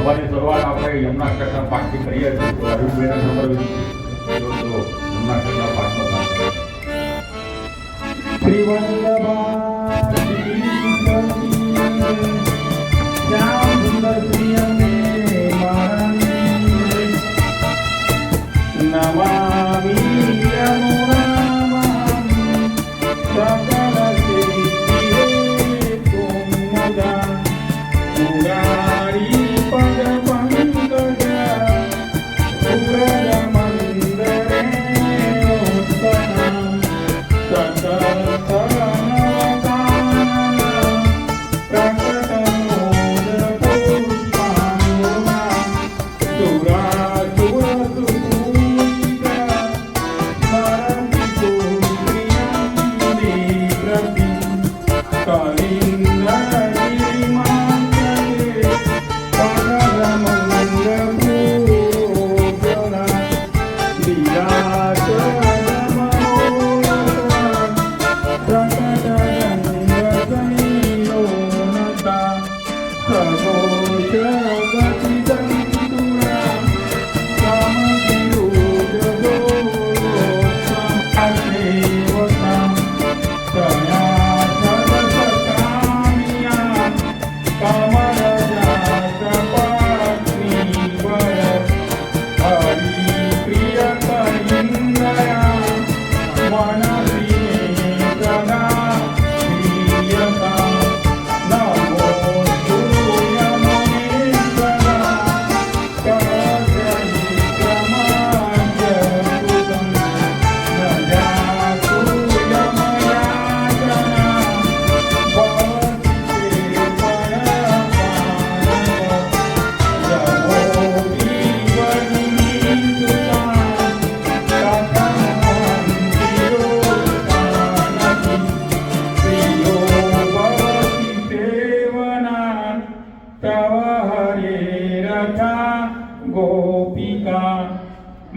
સભાની શરૂઆત આપણે યમુનાક્ષરના પાઠથી કરીએ છીએ. તો હરીશભાઈના નંબર યમુનાક્ષરના પાઠનો ગાન કરે. શ્રી વલ્લભા શ્યામ સુંદર શ્રી અંબે મહારાણી નમામિ યમુનામામિ સકલ સિદ્ધિ તુમુદા મુરારી પદ પંકજ સુરજ મંદરે ઉત્તમ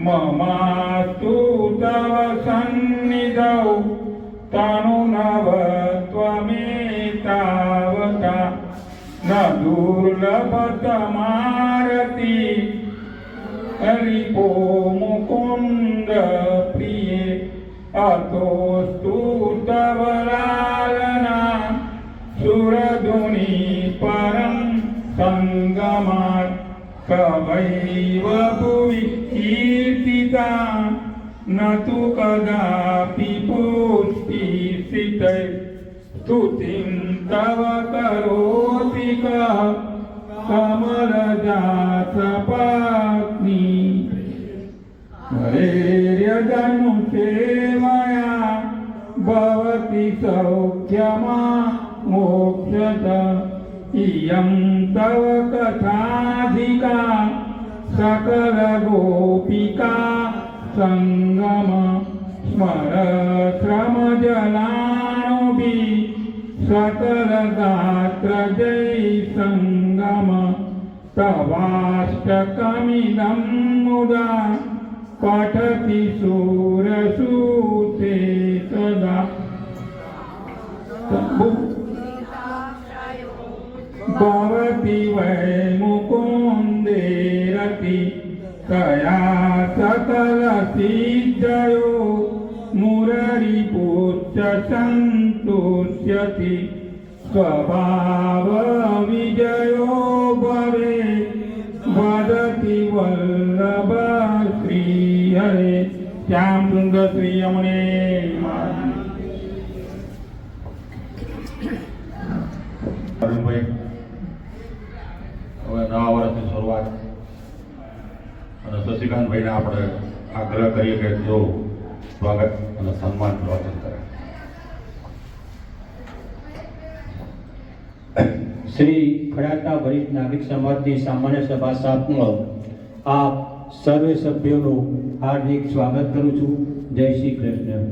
ममास्तु तव सन्निधौ तनुनवत्वमेतावता न दुर्लभतमारति हरिपो मुकुन्द प्रिये अतोस्तु तव लालना सुरधुनि परं सङ्गमात् कवैव भुवि कीर्तिता न तु कदापि पुष्टिसिते स्तुतिं तव करोति कः कमलजातपत्नी हरेर्यदनुसेवया भवति सौख्यमा मोक्षत इयं तव कथाधिका सकल गोपिका संगम स्मर श्रम जलानोभि सकल गात्र जय संगम तवाष्टकमिदं मुदा पठति सूरसूते सदा भवति वै मुकुन्देरति तया सकल सिद्धयो मुररिपुत्र सन्तुष्यति स्वभाव विजयो भवे वदति वल्लभ श्री हरे श्याम सुंदर श्री यमुने અરુણભાઈ હવે નવા વર્ષની શરૂઆત અને શશિકાંતભાઈને આપણે આગ્રહ કરીએ કે જો સ્વાગત અને સન્માન પ્રવચન કરે. શ્રી ખડાતા વરિષ્ઠ નાગરિક સમાજની સામાન્ય સભા સાતમાં આપ સર્વે સભ્યોનું હાર્દિક સ્વાગત કરું છું. જય શ્રી કૃષ્ણ.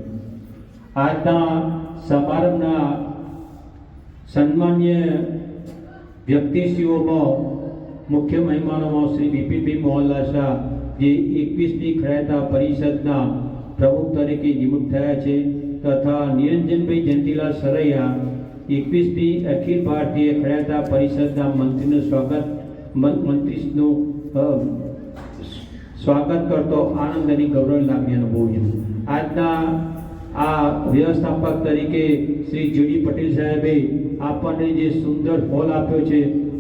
આજના સમારંભના સન્માન્ય વ્યક્તિશ્રીઓમાં મુખ્ય મહેમાનોમાં શ્રી બિપિનભાઈ મોહનલાલ શાહ જે 21મી ખડાતા પરિષદના પ્રમુખ તરીકે નિમણૂક થયા છે તથા નિરંજનભાઈ જયંતિલાલ સરૈયા 21મી અખિલ ભારતીય ખડાતા પરિષદના મંત્રીનું સ્વાગત મંત્રીનું સ્વાગત કરતો આનંદ અને ગૌરવની લાગણી અનુભવું છું. આજના આ વ્યવસ્થાપક તરીકે શ્રી જીડી પટેલ સાહેબે આપણને જે સુંદર હોલ આપ્યો છે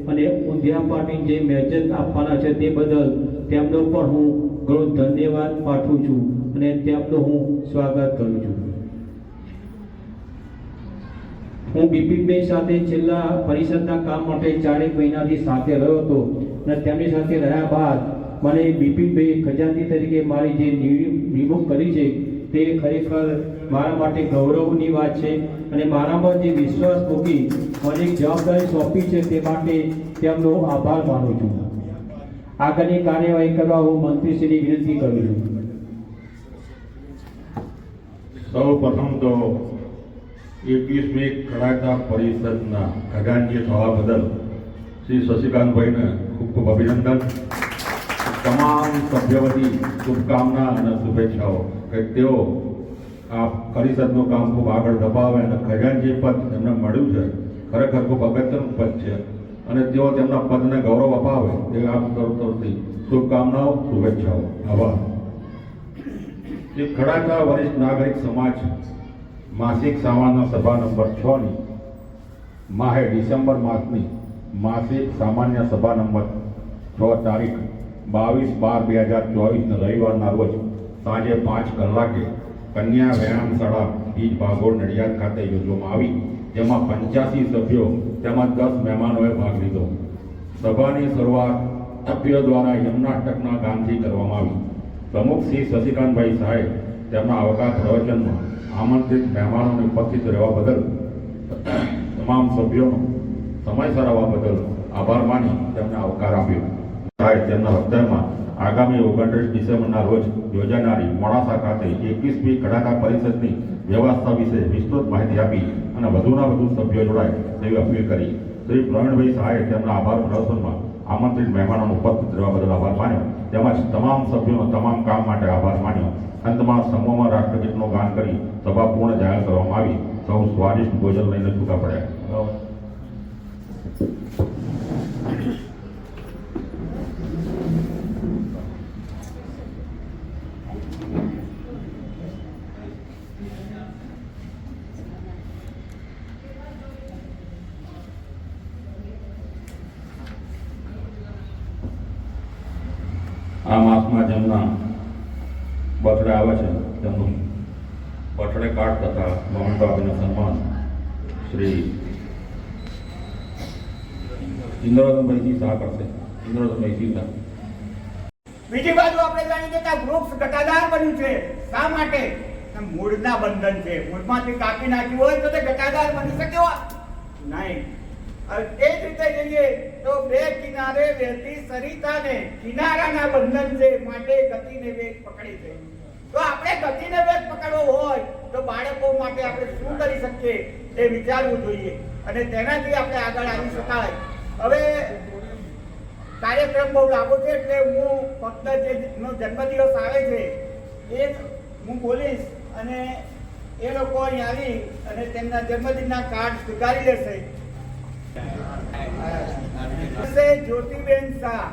અને ઊંધિયા પાર્ટી જે મેજર આપવાના છે તે બદલ તેમનો પણ હું ઘણો ધન્યવાદ પાઠવું છું અને તેમનું હું સ્વાગત કરું છું. હું બિપિનભાઈ સાથે છેલ્લા પરિષદના કામ માટે 4 મહિનાથી સાથે રહ્યો હતો અને તેમની સાથે રહ્યા બાદ મને બિપિનભાઈ ખજાનચી તરીકે મારી જે નિમણૂક કરી છે તે ખરેખર મારા માટે ગૌરવની વાત છે અને મારામાં જે વિશ્વાસ મૂકી મને એક જવાબદારી સોંપી છે તે માટે તેમનો આભાર માનું છું. આગળની કાર્યવાહી કરવા હું મંત્રીશ્રીની વિનંતી કરું છું. સૌ પ્રથમ તો 21મી ખડાતા પરિષદના ખજાનચી થવા બદલ શ્રી શશિકાંતભાઈને ખૂબ ખૂબ અભિનંદન. તમામ સભ્યો વતી શુભકામના અને શુભેચ્છાઓ કે તેઓ આ પરિષદનું કામ ખૂબ આગળ ધપાવે અને ખજાનચી પદ એમને મળ્યું છે ખરેખર ખૂબ અગત્યનું પદ છે અને તેઓ તેમના પદને ગૌરવ અપાવે તે આપ તરફથી શુભકામનાઓ શુભેચ્છાઓ. આભાર. ખડાતા વરિષ્ઠ નાગરિક સમાજ માસિક સામાન્ય સભા નંબર 6ની માહે ડિસેમ્બર માસની માસિક સામાન્ય સભા નંબર 6 તારીખ 22/12/2024 રવિવારના રોજ સાંજે 5 કલાકે કન્યા વ્યાયામશાળા બીજ ભાગોળ નડિયાદ ખાતે યોજવામાં આવી, જેમાં 85 સભ્યો તેમજ 10 મહેમાનોએ ભાગ લીધો. સભાની શરૂઆત સભ્યો દ્વારા યમનાટકના ગાનથી કરવામાં આવી. પ્રમુખ શ્રી શશિકાંતભાઈ સાહેબ તેમના અવકાશ પ્રવચનમાં આમંત્રિત મહેમાનોને ઉપસ્થિત રહેવા બદલ તમામ સભ્યોનો સમયસર આવવા બદલ આભાર માની તેમને આવકાર આપ્યો. સાહેબ તેમના વક્તવ્યમાં આગામી 29 ડિસેમ્બરના રોજ યોજાનારી મોડાસા ખાતે 21મી ખડાતા પરિષદની વ્યવસ્થા વિશે વિસ્તૃત માહિતી આપી અને વધુના વધુ સભ્યો જોડાય તેવી અપીલ કરી. શ્રી પ્રવીણભાઈ સાહેબ તેમના આભાર પ્રદર્શનમાં આમંત્રિત મહેમાનોનો ઉપસ્થિત રહેવા બદલ આભાર માન્યો તેમજ તમામ સભ્યોનો તમામ કામ માટે આભાર માન્યો. અંતમાં સમૂહમાં રાષ્ટ્રગીતનું ગાન કરી સભા પૂર્ણ જાહેર કરવામાં આવી. સૌ સ્વાદિષ્ટ ભોજન લઈને છૂટા પડ્યા. આ માસમાં જેમના બર્થડે આવે છે તેમનું બર્થડે કાર્ડ તથા મોમેન્ટો આપીને સન્માન શ્રી ઇન્દ્રરતનભાઈ શાહ કરશે. ઇન્દ્રરતનભાઈ શાહ. બીજી બાજુ આપણે જાણીએ કે વૃક્ષ ઘટાદાર બન્યું છે. શા માટે? મૂળના બંધન છે. મૂળમાંથી કાપી નાખ્યું હોય તો તે ઘટાદાર બની શકે નહીં. એ જ રીતે જોઈએ તો બે કિનારે વહેતી સરિતાને કિનારાના બંધન છે, માટે ગતિને વેગ પકડે છે. તો આપણે ગતિને વેગ પકડવો હોય તો બાળકો માટે આપણે શું કરી શકીએ એ વિચારવું જોઈએ અને તેનાથી આપણે આગળ આવી શકાય. હવે કાર્યક્રમ બહુ લાંબો છે એટલે હું ફક્ત જેનો જન્મદિવસ આવે છે એ હું બોલીશ અને એ લોકો અહીં આવી અને તેમના જન્મદિનના કાર્ડ સ્વીકારી લેશે. જ્યોતિબેન શાહ.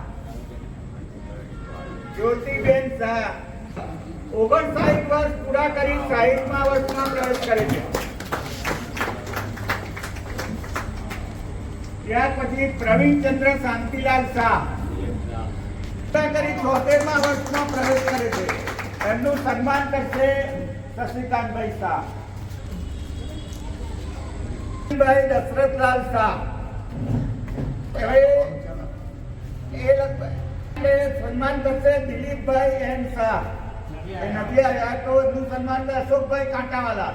જ્યોતિબેન શાહ 59 વર્ષ પૂરા કરી 60મા વર્ષમાં પ્રવેશ કરે છે. ત્યાર પછી પ્રવીણચંદ્ર શાંતિલાલ શાહ પૂરા કરી 76મા વર્ષમાં પ્રવેશ કરે છે. એમનું સન્માન કરશે શશિકાંતભાઈ શાહ. ભાઈ દશરથલાલ શાહ સન્માન કરશે દિલીપભાઈ એન શાહ. એ નથી આવ્યા તો એનું સન્માન અશોકભાઈ કાંટાવાલા.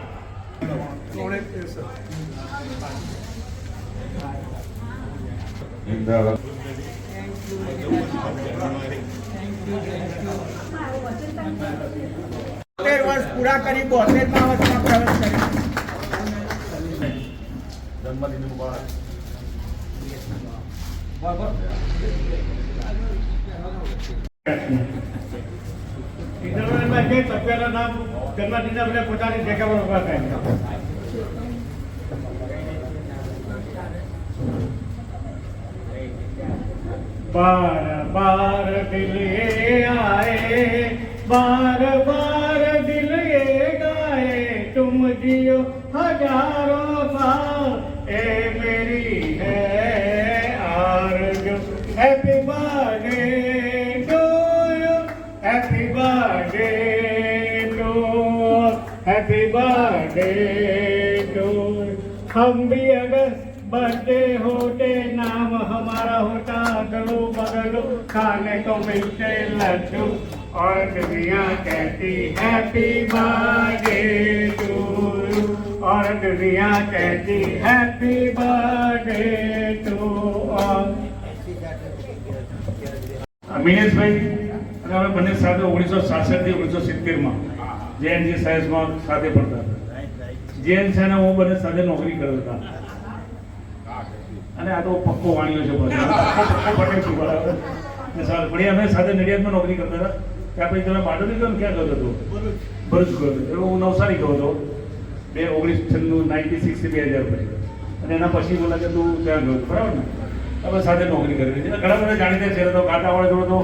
વર્ષ પૂરા કરી 72મા વર્ષમાં પ્રવેશ કર્યો. જન્મદિન મુબારક. સભ્યના નામ જન્મદિન આપણે પોતાની જગ્યા પર ઉભા થાય. बार बार दिल ये आए, बार बार दिल ये गाए, तुम जियो हजारों साल, ए मेरी है आरज़ू। Happy birthday to you, happy birthday to, happy birthday to. हम भी अगर बर्थडे होते, नाम हमारा होता अगलो बगलो, खाने को मिलते लड्डू, और दुनिया कहती हैप्पी बर्थडे टू यू, और दुनिया कहती हैप्पी बर्थडे टू। મિનેશભાઈ અને અમે બંને સાથે 1966 થી 1970 માં JNG સાયન્સમાં સાથે ભણતા હતા. JN છે ને હું બંને સાથે નોકરી કરતા હતા. અને આ તો પક્કો વાણીઓ છે બધો પટેલ છું બરાબર ને સાલ પણ અમે સાથે નડિયાદમાં નોકરી કરતા હતા. ત્યાં પછી તમે બારડોલી ગયો ને ક્યાં ગયો હતો? ભરૂચ ગયો હતો. હું નવસારી ગયો હતો 1996 થી 2000 પછી. અને એના પછી બોલા કે તું ત્યાં ગયો બરાબર ને? અમે સાથે નોકરી કરી હતી. ઘણા બધા જાણીતા છે તો કાંટાવાળા જોડો તો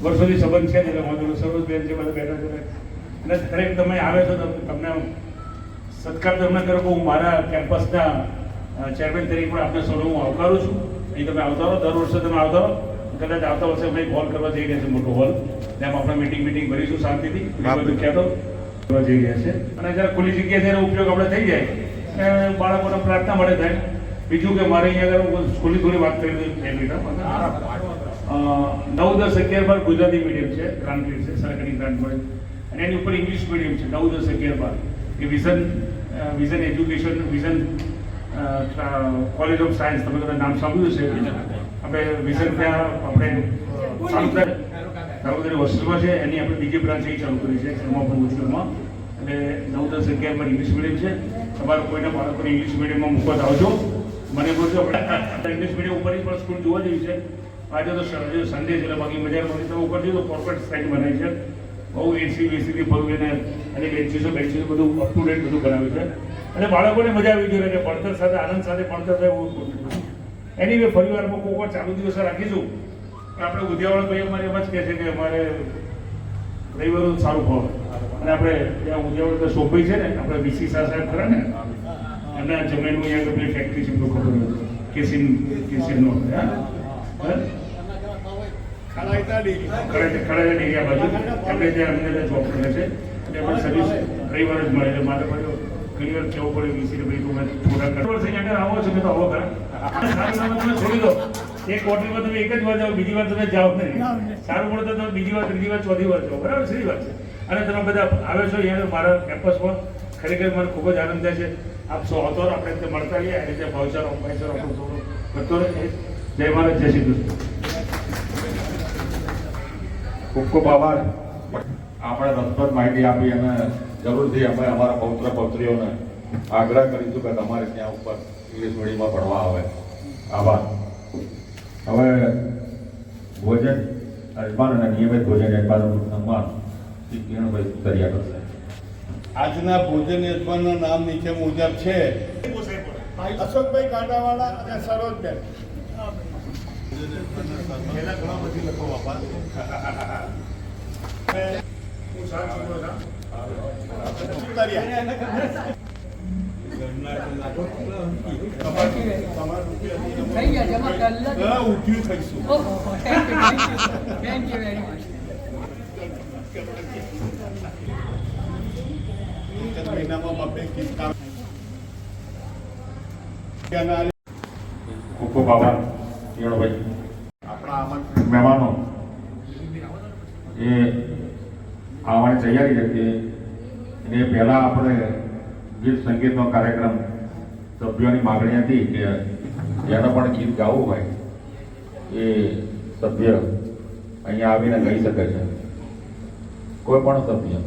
વર્ષોથી સંબંધ છે એટલે હું જોડો સરોજબેન છે બધા બેઠા છે. અને દરેક તમે આવે છો તો તમને સત્કાર તમને કરો કે હું મારા કેમ્પસના ચેરમેન તરીકે પણ આપને સૌને હું આવકારું છું. અહીં તમે આવતા રહો, દર વર્ષે તમે આવતા રહો. કદાચ આવતા વર્ષે અમે હોલ કરવા જઈ રહ્યા છે, મોટો હોલ. ત્યાં આપણે મીટિંગ ભરીશું શાંતિથી. બધું કહેતો કરવા જઈ રહ્યા છે. અને જ્યારે ખુલ્લી જગ્યાએ જ્યારે ઉપયોગ આપણે થઈ જાય બાળકોને પ્રાર્થના મળે થાય. બીજું કે મારે અહીંયા આગળ સ્કૂલની થોડી વાત કરી દઉં 9, 10, 11 બાર ગુજરાતી મીડિયમ છે, ગ્રાન્ટેડ છે, સરકારી ગ્રાન્ટ મળે. અને એની ઉપર ઇંગ્લિશ મીડિયમ છે 9, 10, 11 બાર. કે vision education, vision college of science, તમે બધા નામ સાંભળ્યું છે. આપણે વિઝન ત્યાં આપણે દામોદરી હોસ્ટેલમાં છે, એની આપણે બીજી બ્રાન્ચ અહીં ચાલુ કરી છે એમાં પણ હોસ્ટેલમાં. એટલે 9, 10, 11 બાર ઇંગ્લિશ મીડિયમ છે. તમારે કોઈના બાળકોને ઇંગ્લિશ મીડિયમમાં મૂકવા આવજો, મને બોલજો. આપણે ઇંગ્લિશ મીડિયમ ઉપરની પણ સ્કૂલ જોવા જેવી છે. આજે તો સન્ડે છે એટલે બાકી મજા મળી. તમે ઉપર જઈએ તો કોર્પોરેટ સાઇડ બનાવી છે, બહુ એસી વેસીથી ભરવું એને, અને બેન્ચીસો બધું અપ ટુ ડેટ બધું બનાવ્યું છે. અને બાળકોને મજા આવી જોઈએ કે ભણતર સાથે આનંદ સાથે ભણતર થાય એવું. એની વે પરિવારમાં કોઈ વાર ચાલુ દિવસે રાખીશું. આપણે ઉદ્યાવાળા ભાઈ અમારે એમ જ કહે છે કે અમારે રવિવારનું સારું ભાવ. અને આપણે ત્યાં ઉદ્યાવાળા સોંપાઈ છે ને, આપણે વીસી સાહેબ ખરા ને, એમના જમીનનું અહીંયા પેલી ફેક્ટરી છે, ખબર હોય કેસીનનો ખડાઈતા ડેરિયા બાજુ આપણે ત્યાં અમને જોબ કરે છે. એટલે આપણે સર્વિસ રવિવાર જ મળે. એટલે મારે પણ ઘણી વાર કહેવું પડે વીસી ભાઈ તું થોડા વર્ષ અહીંયા આવો છો કે તો આવો ખરા તમે છોડી દો. એક ક્વાર્ટરમાં તમે એક જ વાર જાઓ, બીજી વાર તમે જાઓ નહીં. સારું પડે તો તમે બીજી વાર, ત્રીજી વાર, ચોથી વાર જાઓ. બરાબર, સીધી વાત છે. અને તમે બધા આવે છો અહીંયા મારા કેમ્પસમાં, ખરેખર મને ખૂબ જ આનંદ થાય છે. આપ સૌ હતો આપણે રીતે મળતા રહીએ. આ રીતે ભાવચારો ભાઈચારો આપણો થોડો વધતો રહે. જય મહારાજ, જય શ્રી કૃષ્ણ. ખૂબ ખૂબ આભાર. આપણે રસપ્રદ માહિતી આપી અને જરૂરથી અમે અમારા પૌત્ર પૌત્રીઓને આગ્રહ કરીશું કે તમારે ત્યાં ઉપર ઇંગ્લિશ મીડિયમમાં ભણવા આવે. આભાર. હવે ભોજન યજમાન અને નિયમિત ભોજન યજમાનનું સન્માન શ્રી કિરણભાઈ સુતરિયા કરશે. આજના ભોજન યજમાનના નામ નીચે મુજબ છે અશોકભાઈ કાંટાવાળા અને સરોજબેન. ઉઠ્યું થઈશું. મહિનામાં બે કિસ્સા. ખૂબ ખૂબ આભાર કિરણભાઈ. આપણા મહેમાનો એ આવવાની તૈયારી હતી. એ પહેલાં આપણે ગીત સંગીતનો કાર્યક્રમ સભ્યોની માગણી હતી કે જેને પણ ગીત ગાવું હોય એ સભ્ય અહીંયા આવીને ગાઈ શકે છે, કોઈ પણ સભ્ય.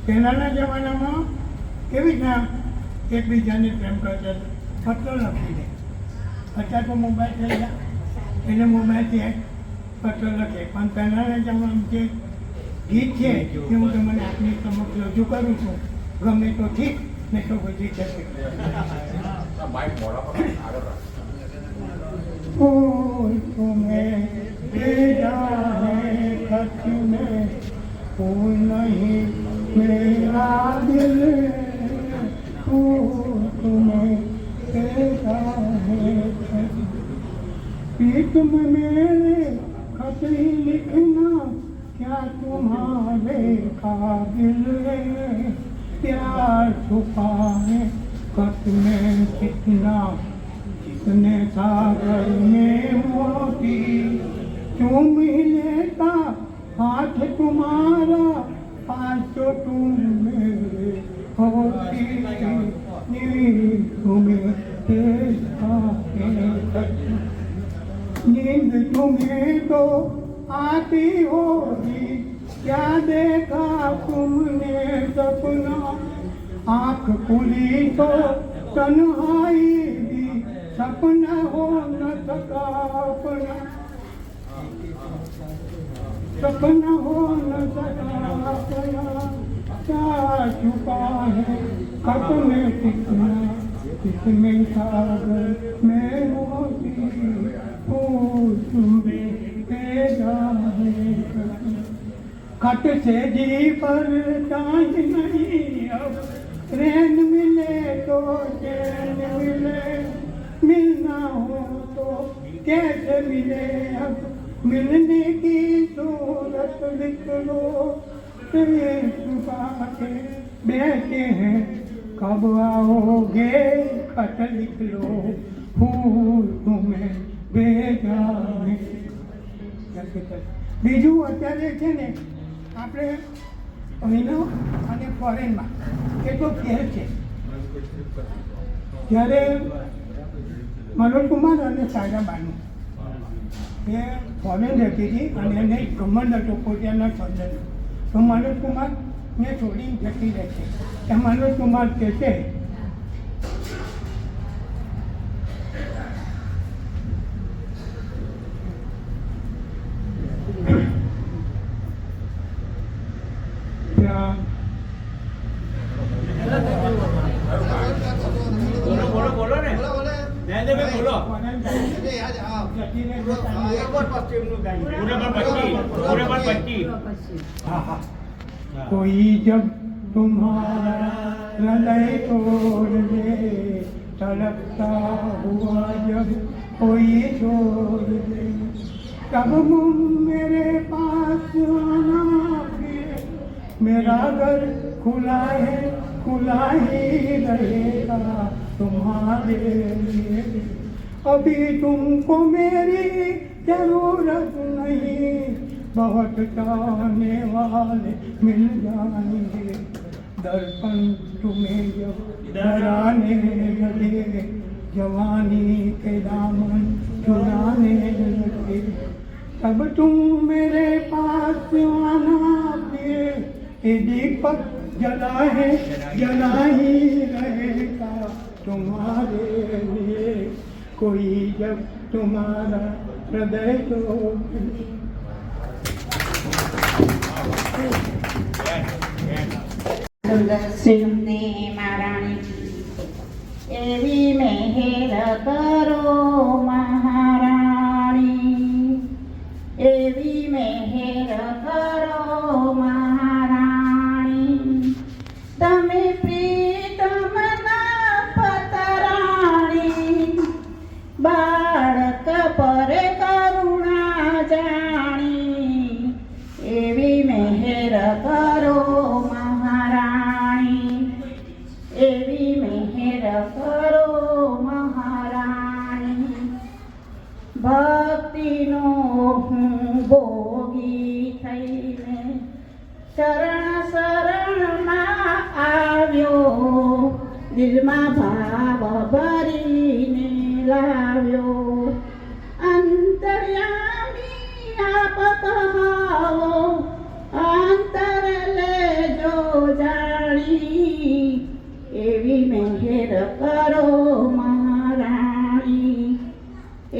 પહેલાના જમાનામાં કેવી રીતના એકબીજાને પ્રેમ કરતા, પત્ર લખીને. અત્યારે તો મોબાઈલ થઈ ગયા એટલે મોબાઈલથી પત્ર લખે. પણ પહેલાના જમાનામાં જે ગીત છે એ હું તમને આપની સમક્ષ રજૂ કરું છું. ગમે તો ઠીક, ને તો બધી જશે. फूल तुम्हें भेजा है खत में, फूल नहीं मेरा दिल, फूल तुम्हें भेजा है खत में। तुम मेरे खत ही लिखना, क्या तुम्हारे काबिल है, प्यार छुपा है खत में कितना, जितने सागर में मोती, चूम ही लेता हाथ तुम्हारा, पास तो तुम मेरे होती, नींद तुम्हें देखा है खत में। नींद तुम्हें तो आती होगी, क्या देखा तुमने सपना, आँख खुली तो तन्हाई भी, सपना हो न सका अपना, सपना हो न सका अपना, क्या छुपा है खत में कितना, इसमें सागर में मोती, फूल तुम्हें भेजा है खत में। खत से जी पर ताज नहीं अब, रैन मिले तो चैन मिले, मिलना हो तो कैसे मिले अब, मिलने की सूरत लिख लो, छुपा के बैठे हैं, कब आओगे खत लिख लो, फूल तुम्हें भेजा है। બીજું અત્યારે છે ને આપણે અહીંનો અને ફોરેનમાં કેટલો ફેર છે. જ્યારે મનોજ કુમાર અને સાયરાબાનું એ ફોરેન રહેતી હતી અને એને ગમન હતો પોતાના સ્વંદન, તો મનોજ કુમારને છોડીને જતી રહે છે. ત્યાં મનોજ કુમાર કહે છે कोई जब तुम्हारा हृदय तोड़ दे, तड़पता हुआ जब कोई छोड़ दे, तब मेरे पास आना फिर, मेरा घर खुला है, खुला ही रहेगा तुम्हारे लिए, अभी तुमको मेरी जरूरत नहीं, बहुत चाहने वाले मिल जाएंगे, दर्पण तुम्हें जब डराने लगे, जवानी के दामन चुराने लगे, तब तुम मेरे पास आना फिर, ये दीपक जला है जला ही रहेगा तुम्हारे लिए, कोई जब तुम्हारा हृदय तोड़ दे। સિંહને મારાણી એવી મહેર કરો મહારાણી, એવી મહેર કરો મહારાણી, તમે પ્રીતમના પતરાણી, બાળક પર કરુણા જાણી, એવી મહેર કરો મહારાણી, એવી મહેર કરો મહારાણી, ભક્તિનો હું ભોગી થઈને ચરણ શરણમાં આવ્યો, દિલમાં ભાવ ભરીને લાવ્યો, અંતર્યામી આપ કહાવો, અંતર લેજો જાણી, એવી મહેર કરો મહારાણી,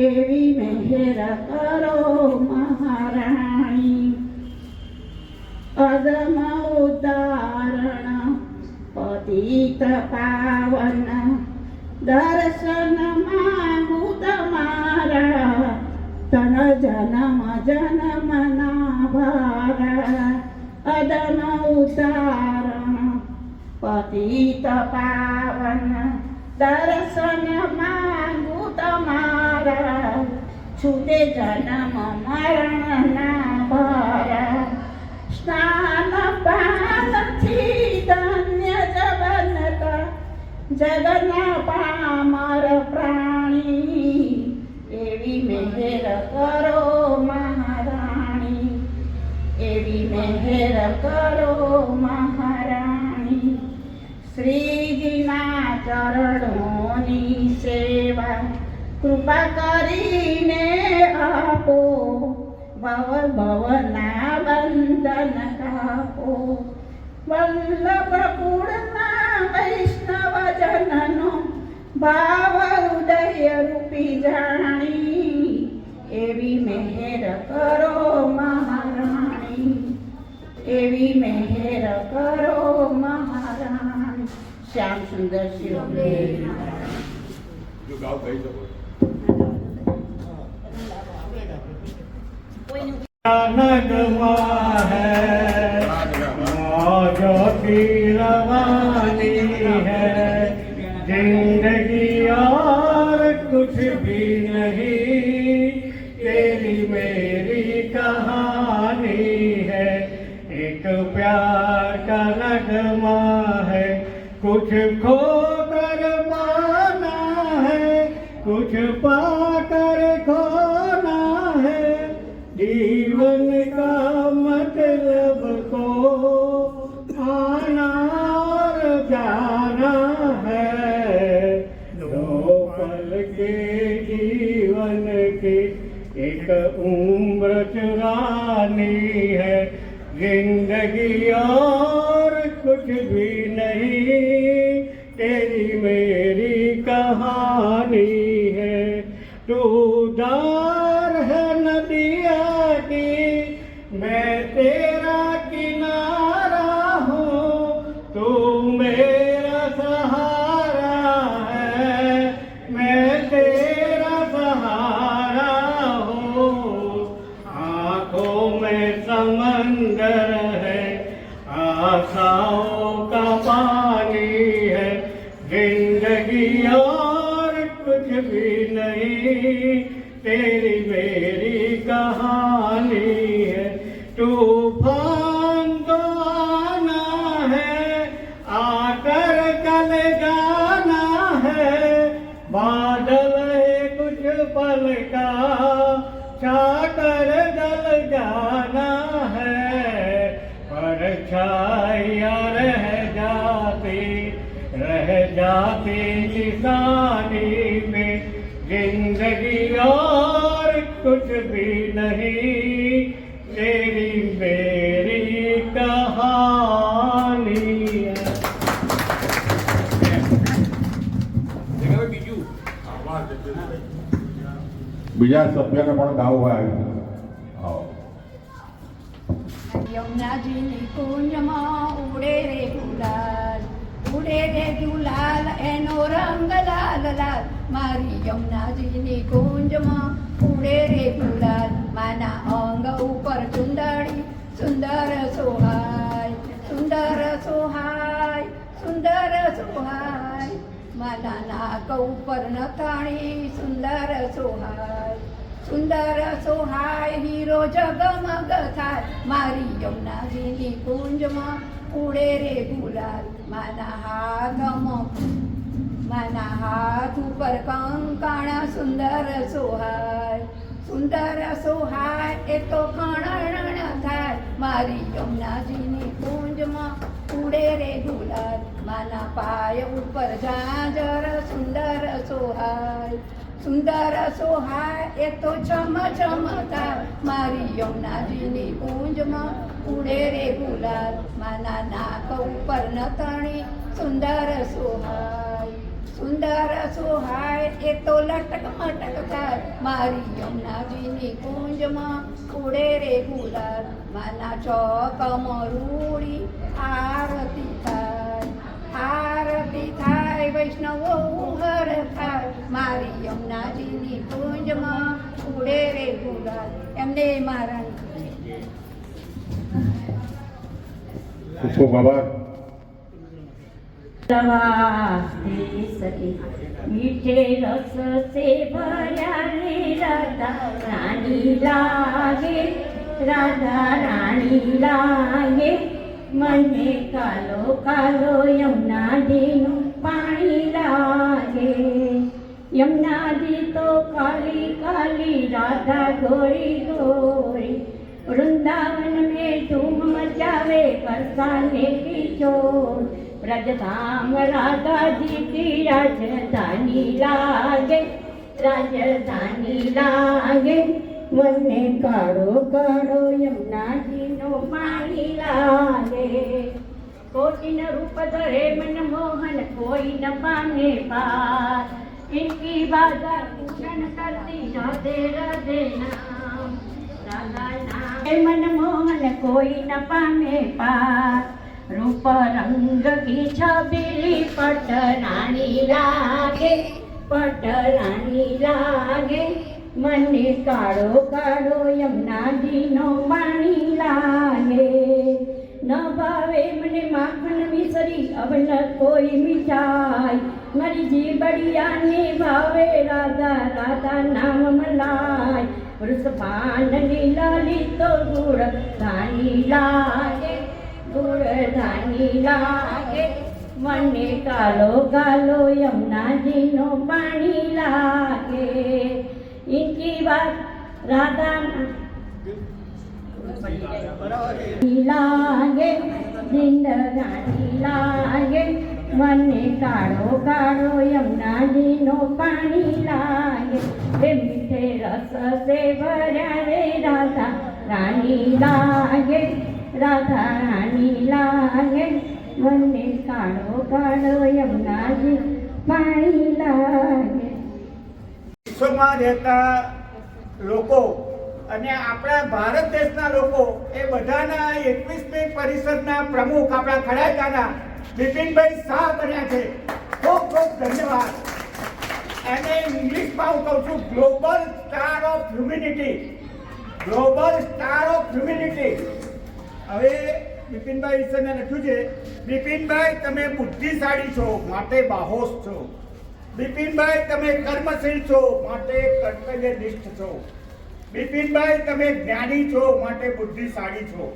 એવી મહેર કરો મહારાણી, અદમ ઉદાહરણ પતિત પાવન દર્શન માંગુ તમારા તન જન્મ જન્મના ભારા અદન ઉતારણ પતિત પાવન દર્શન માંગુ તમારા છૂટે જન્મ મરણના ભારા સ્નાન પાનથી ધન્ય જગન્નતા જગના પામર પ્રાણી એવી મહેર કરો મહારાણી એવી મહેર કરો મહારાણી શ્રીજીના ચરણોની સેવા કૃપા કરીને આપો ભવ ભવના બંધન કાપો વલ્લભ કુળના વૈષ્ણવ જનનો ભાવ હૃદય રૂપી જાણી એવી મહેર કરો મહારાણી એવી મહેર કરો મહારાણી શ્યામ સુંદર શિવ જો ગાવ કહી શકો नगमा है ज्योति रवानी है जिंदगी और कुछ भी नहीं तेरी मेरी कहानी है एक प्यार का नगमा है कुछ खो कर पाना है कुछ पाकर खोना है जीवन का मतलब को आना और जाना है दो पल के जीवन की एक उम्र चुरानी है जिंदगी और कुछ भी नहीं तेरी मेरी कहानी है तू दार है नदिया की मैं तेरा किनारा हूँ तू मेरा सहारा है मैं तेरा सहारा हूँ आँखों में समंदर है आशाओं का पानी है जिंदगी और कुछ भी नहीं तेरी मेरी कहानी है तूफान तो आना है आकर कल जाना है बादल है कुछ पल का छाकर जल जाना है परछाइयाँ रह जाती निशानी में जिंदगी और कुछ भी नहीं तेरी मेरी कहानी है બીજા સભ્યને પણ ગાવું આવ્યું આવો યમુનાજીની કુંજમાં ઉડે રે ગુલાલ એનો રંગ લાલ લાલ મારી યમુનાજીની કુંજમાં ઉડે રે ગુલાલ માના અંગ ઉપર ચુંદડી સુંદર સોહાય સુંદર સોહાય સુંદર સોહાય માના નાક ઉપર નથાણી સુંદર સોહાય સુંદર સોહાય હીરો જગમગ થાય મારી યમુનાજીની કુંજમાં ઉડે રે ગુલાલ માના હાથ ઉપર કંકાણા સુંદર સોહાય સુંદર સોહાય એ તો કણણ થાય મારી યમુનાજીની કુંજમાં ઉડે રે ગુલાલ માના પાય ઉપર ઝાંઝર સુંદર સોહાય સુંદર સોહાય એ તો ચમ ચમ થાય મારી યમુનાજીની કુંજમાં ઉડે રે ગુલાલ માના નાક ઉપર નથણી સુંદર સોહાય સુંદર સોહાય એ તો લટક મટક થાય મારી યમુનાજીની કુંજમાં ઉડે રે ગુલાલ માના ચોક મરૂડી આરતી થાય આરતી થાય વૈષ્ણવો હર થાય મારી યમુનાજીની કુંજમાં ઉડે રે ગુલાલ. એમને મારા ખૂબ ખૂબ આભાર. प्रवासी सखी मीठे रस से भरा रे राधा रानी लागे, राधा रानी लागे. મને કાલો કાલો યમુનાજીનું પાણી લાગે. યમુનાજી તો કાલી કાલી રાધા ગોરી ગોરી. वृंदावन में धूम मचावे बरसाने की चोर. ब्रजधाम राधा जी की राजधानी लागे, राजधानी लागे. મને કાળો કાળો યમુનાજીનો પાણી લાગે. कोटिन रूप धरे मन मोहन कोई न पाने पार. इनकी बाधा पूजन करती राधे राधे नाम, राधा नाम मन मोहन कोई न पाने पार. रूप रंग की छबीली पट रानी लागे, पट रानी लागे. મને કાળો કાળો યમુનાજીનો પાણી લાગે. ન ભાવે મને માખણ મિસરી અવન કોઈ મીઠાઈ. મારી જીબડિયાને ભાવે રાધા રાધા નામ મલાઈ. વૃષભાનની લાલી તો ગુળ ધાની લાગે, ગુળ ધાની લાગે. મને કાલો કાલો યમુનાજીનો પાણી લાગે. इनकी बात राधा लागे, जिंदगानी लागे. મને કાળો કાળો યમુનાજીનો પાણી લાગે. हे मीठे रस से भरा रे राधा रानी लागे, राधा रानी लागे. મને કાળો કાળો યમુનાજી પાણી લાગે. વિશ્વમાં રહેતા લોકો અને આપણા ભારત દેશના લોકો એ બધાના 21મી પરિષદના પ્રમુખ આપણા ખડાકાના બિપિનભાઈ શાહ બન્યા છે. ખૂબ ખૂબ ધન્યવાદ. એને ઇંગ્લિશમાં હું કહું છું global star of humanity, global star of humanity. હવે બિપિનભાઈ વિશે મેં લખ્યું છે, બિપિનભાઈ તમે બુદ્ધિશાળી છો માટે બાહોશ છો. બિપિનભાઈ તમે કર્મશીલ છો માટે કર્તવ્યનિષ્ઠ છો. બિપિનભાઈ તમે જ્ઞાની છો માટે બુદ્ધિશાળી છો.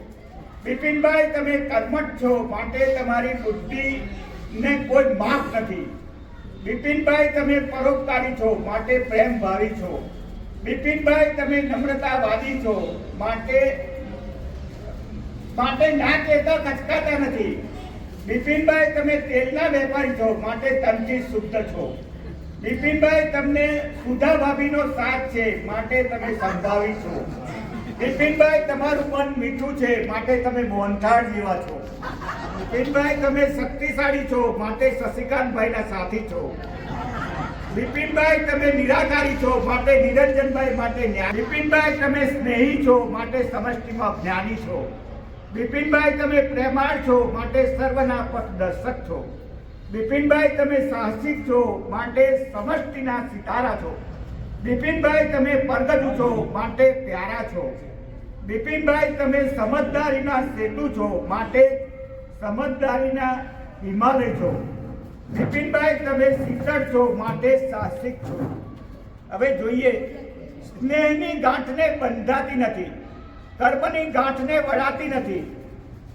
બિપિનભાઈ તમે કર્મઠ છો માટે તમારી બુદ્ધિને કોઈ માપ નથી. બિપિનભાઈ તમે પરોપકારી છો માટે પ્રેમભાવી છો. બિપિનભાઈ તમે નમ્રતાવાદી છો માટે ના કહેતા કચકાતા નથી. બિપિનભાઈ તમે તેલના વેપારી છો માટે તનથી શુદ્ધ છો. બિપિનભાઈ તમને સુધા ભાભીનો સાથ છે માટે તમે સંભાવી છો. બિપિનભાઈ તમારું મન મીઠું છે માટે તમે મોહનથાળ જેવા છો. બિપિનભાઈ તમે શક્તિશાળી છો માટે શશિકાંતભાઈના સાથી છો. બિપિનભાઈ તમે નિરાકારી છો માટે નિરંજનભાઈ માટે ન્યાય. બિપિનભાઈ તમે સ્નેહી છો માટે સમષ્ટિમાં જ્ઞાની છો. બિપિનભાઈ તમે પ્રેમાળ છો માટે સર્વના પથદર્શક છો. બિપિનભાઈ તમે સાહસિક છો માટે સમષ્ટિના સિતારા છો. બિપિનભાઈ તમે પરગજુ છો માટે પ્યારા છો. બિપિનભાઈ તમે સમજદારીના સેતુ છો માટે સમજદારીના હિમાલય છો. બિપિનભાઈ તમે શીતળ છો માટે સાહસિક છો. હવે જોઈએ, સ્નેહની ગાંઠને બંધાતી નથી, કર્મની ગાંઠને વળાતી નથી,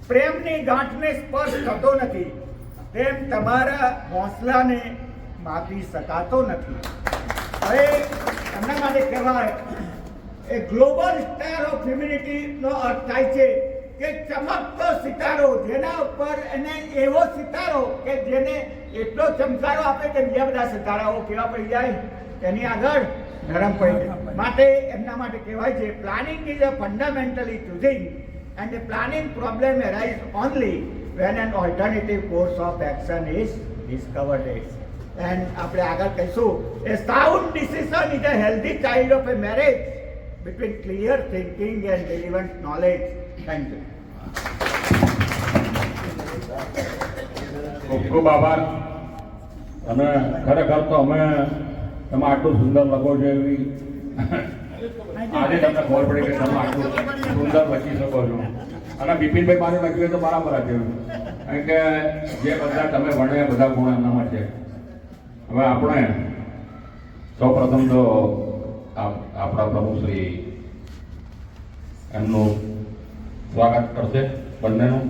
પ્રેમની ગાંઠને સ્પર્શ થતો નથી, તેમ તમારા હોંસલાને માપી શકાતો નથી. હવે એમના માટે કહેવાય એ ગ્લોબલ સ્ટાર ઓફ હ્યુમેનિટીનો અર્થ થાય છે કે ચમકતો સિતારો, જેના ઉપર એને એવો સિતારો કે જેને એટલો ચમકારો આપે કે બીજા બધા સિતારાઓ કેવા પડી જાય એની આગળ નરમ પડી જાય. માટે એમના માટે કહેવાય છે planning is a fundamentally choosing and the planning problem arises only when an alternative course of action is discovered. And આપણે આગળ કહીશું, a sound decision is a healthy child of a marriage between clear thinking and relevant knowledge. Thank you. ખૂબ ખૂબ આભાર. અને ખરેખર તો અમે તમે આટલું સુંદર લખો છો એવી આજે તમને ખબર પડી કે તમે આટલું સુંદર લખી શકો છો. અને બિપિનભાઈ મારે લખ્યું હોય તો બરાબર જ કારણ કે જે બધા તમે ભણ્યા બધા ગુણ એમનામાં છે. હવે આપણે સૌ પ્રથમ તો આપણા પ્રમુખશ્રી એમનું સ્વાગત કરશે બંનેનું.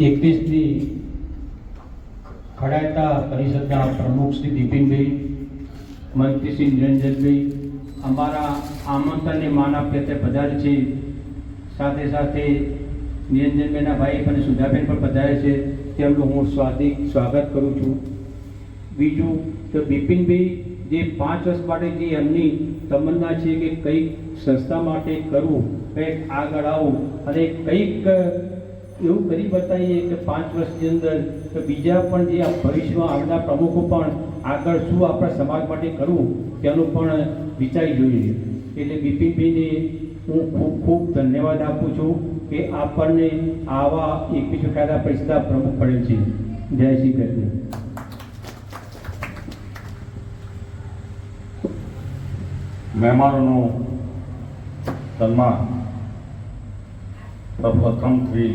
એકવીસમી ખડાતા પરિષદના પ્રમુખ શ્રી બિપિનભાઈ, મંત્રી શ્રી નિરંજનભાઈ અમારા આમંત્રણને માન આપી તે પધારે છે. સાથે સાથે નિરંજનભાઈના ભાઈ અને સુધાબેન પણ પધારે છે. તેમનું હું સ્વાગત કરું છું. બીજું તો બિપિનભાઈ જે 5 વર્ષ માટે જે એમની તમન્ના છે કે કંઈક સંસ્થા માટે કરવું, કંઈક આગળ આવું અને કંઈક એવું કરી બતાવીએ કે 5 વર્ષની અંદર તો બીજા પણ જે આ ભવિષ્યમાં આવનાર પ્રમુખો પણ આગળ શું આપણા સમાજ માટે કરવું તેનું પણ વિચારી જોઈએ. એટલે બિપિનભાઈને હું ખૂબ ખૂબ ધન્યવાદ આપું છું કે આપણને આવા 21 કાયદા પરિષદના પ્રમુખ પડેલ છે. જય શ્રી કૃષ્ણ. મહેમાનોનું સન્માન સર્વપ્રથમ શ્રી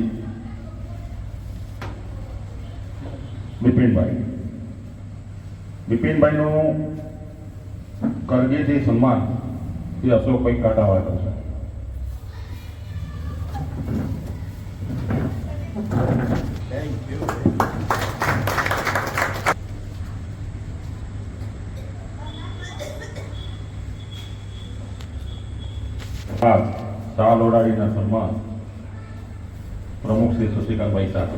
બિપિનભાઈનું કરગીથી સન્માન શ્રી અશોકભાઈ કાટાવાળા કરશે. શાહ લોડાડીના સન્માન પ્રમુખ શ્રી શશિકાંતભાઈ શાહ.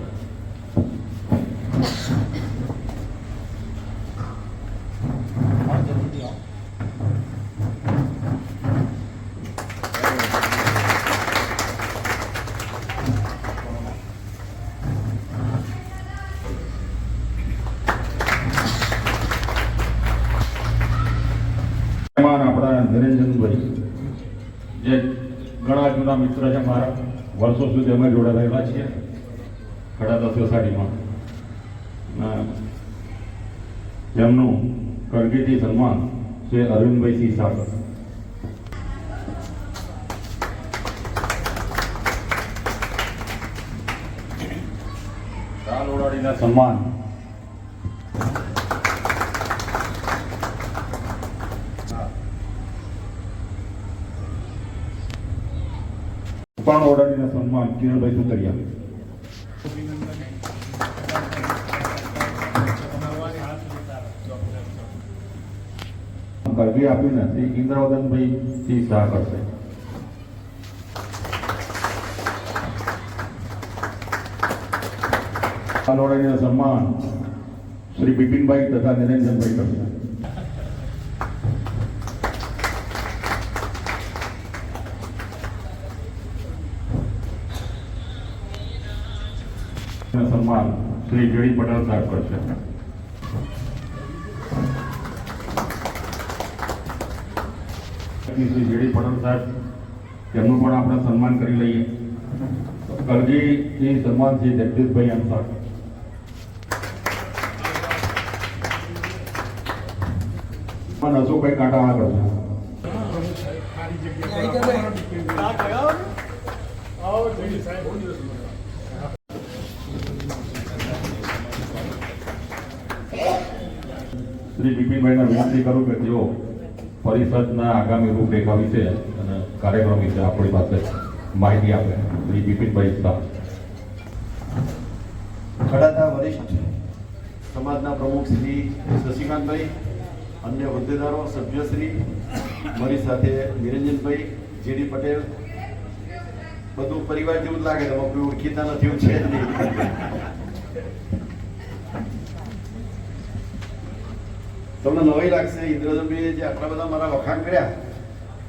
આપણા નિરંજનભાઈ જે ઘણા જૂના મિત્ર છે મારા, વર્ષો સુધી અમે જોડાયેલા છીએ ખડાતા સોસાયટીમાં. તેમનું કરગીથી સન્માન શ્રી અરવિંદભાઈ સિંહ સાગર. શાહ લોડાડીના સન્માન પણ ઓડાડીના સન્માન કિરણભાઈ સુતરિયા. કરગી આપીને શ્રી ઇન્દ્રવદનભાઈ સિંહ શાહ કરશે. આ લોડાડીના સન્માન શ્રી બિપિનભાઈ તથા નિરંજનભાઈ કરશે. સન્માન શ્રી જેડી પટેલ સાહેબ કરશે. શ્રી જેડી પટેલ સાહેબ તેમનું પણ આપણે સન્માન કરી લઈએ. કરગી સન્માન શ્રી જગદીશભાઈ અંસાર. અશોકભાઈ કાંટાવાળા કરશે. શ્રી બિપિનભાઈને વિનંતી કરું કે તેઓ પરિષદના આગામી રૂપરેખા વિશે અને કાર્યક્રમ વિશે આપણી પાસે માહિતી આપે. શ્રી બિપિનભાઈ શાહ. ખડાતા વરિષ્ઠ સમાજના પ્રમુખ શ્રી શશિકાંતભાઈ, અન્ય હોદ્દેદારો, સભ્યશ્રી, મારી સાથે નિરંજનભાઈ, જેડી પટેલ, બધું પરિવાર જેવું જ લાગે. તમે કોઈ ઓળખીતા નથી એવું છે જ નહીં. તમને નવાઈ લાગશે, ઇન્દ્રજનભાઈએ જે આટલા બધા મારા વખાણ કર્યા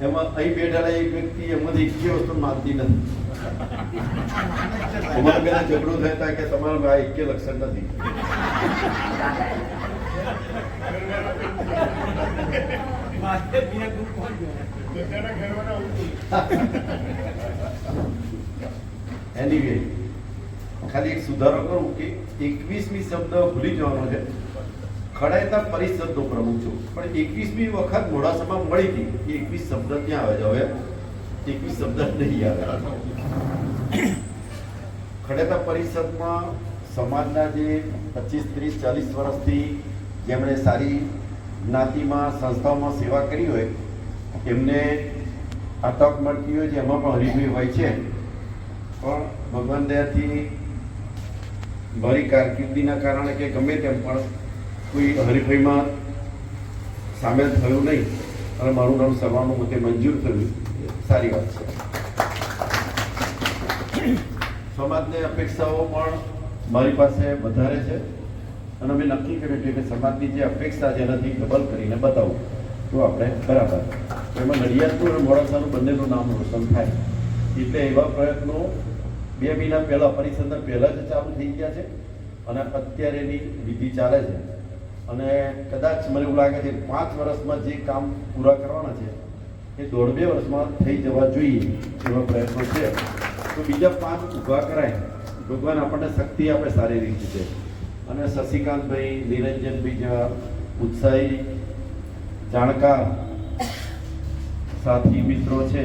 એમાં અહીં બેઠેલા એક વ્યક્તિ એમાંથી એક વસ્તુ માનતી નથી. અમારે બેને ઝઘડો થતા કે તમારા આ એક લક્ષણ નથી. એનીવે ખાલી એક સુધારો કરું કે 21મી શબ્દ ભૂલી જવાનો છે. ખડાયતા પરિષદનો પ્રમુખ છું, પણ 21મી વખત મોડાસામાં મળી હતી એ 21 શબ્દ ક્યાં આવે છે? હવે 21 શબ્દ નહીં આવે. ખડાયતા પરિષદમાં સમાજના જે 25, 30, 40 વર્ષથી જેમણે સારી જ્ઞાતિમાં સંસ્થાઓમાં સેવા કરી હોય એમને આ તક મળતી હોય છે, એમાં પણ હરીફાઈ હોય છે. પણ ભગવાન દયાથી મારી કારકિર્દીના કારણે કે ગમે તેમ પણ કોઈ હરીફાઈમાં સામેલ થયું નહીં અને મારું નામ સર્વાનુમતે મંજૂર થયું, સારી વાત છે. સમાજની અપેક્ષાઓ પણ મારી પાસે વધારે છે અને મેં નક્કી કર્યું છે કે સમાજની જે અપેક્ષા છે એનાથી ડબલ કરીને બતાવું તો આપણે બરાબર. એમાં નડિયાદનું અને મોડાસાનું બંનેનું નામ રોશન થાય એટલે એવા પ્રયત્નો 2 મહિના પહેલાં પરિષદના પહેલાં જ ચાલુ થઈ ગયા છે અને અત્યારે એની વિધિ ચાલે છે. અને કદાચ મને એવું લાગે છે 5 વર્ષમાં જે કામ પૂરા કરવાના છે એ 1.5-2 વર્ષમાં થઈ જવા જોઈએ એવા પ્રયત્નો છે. તો બીજા 5 ઊભા કરાય. ભગવાન આપણને શક્તિ આપે સારી રીતે. અને શશિકાંતભાઈ, નિરંજનભાઈ જેવા ઉત્સાહી જાણકાર સાથી મિત્રો છે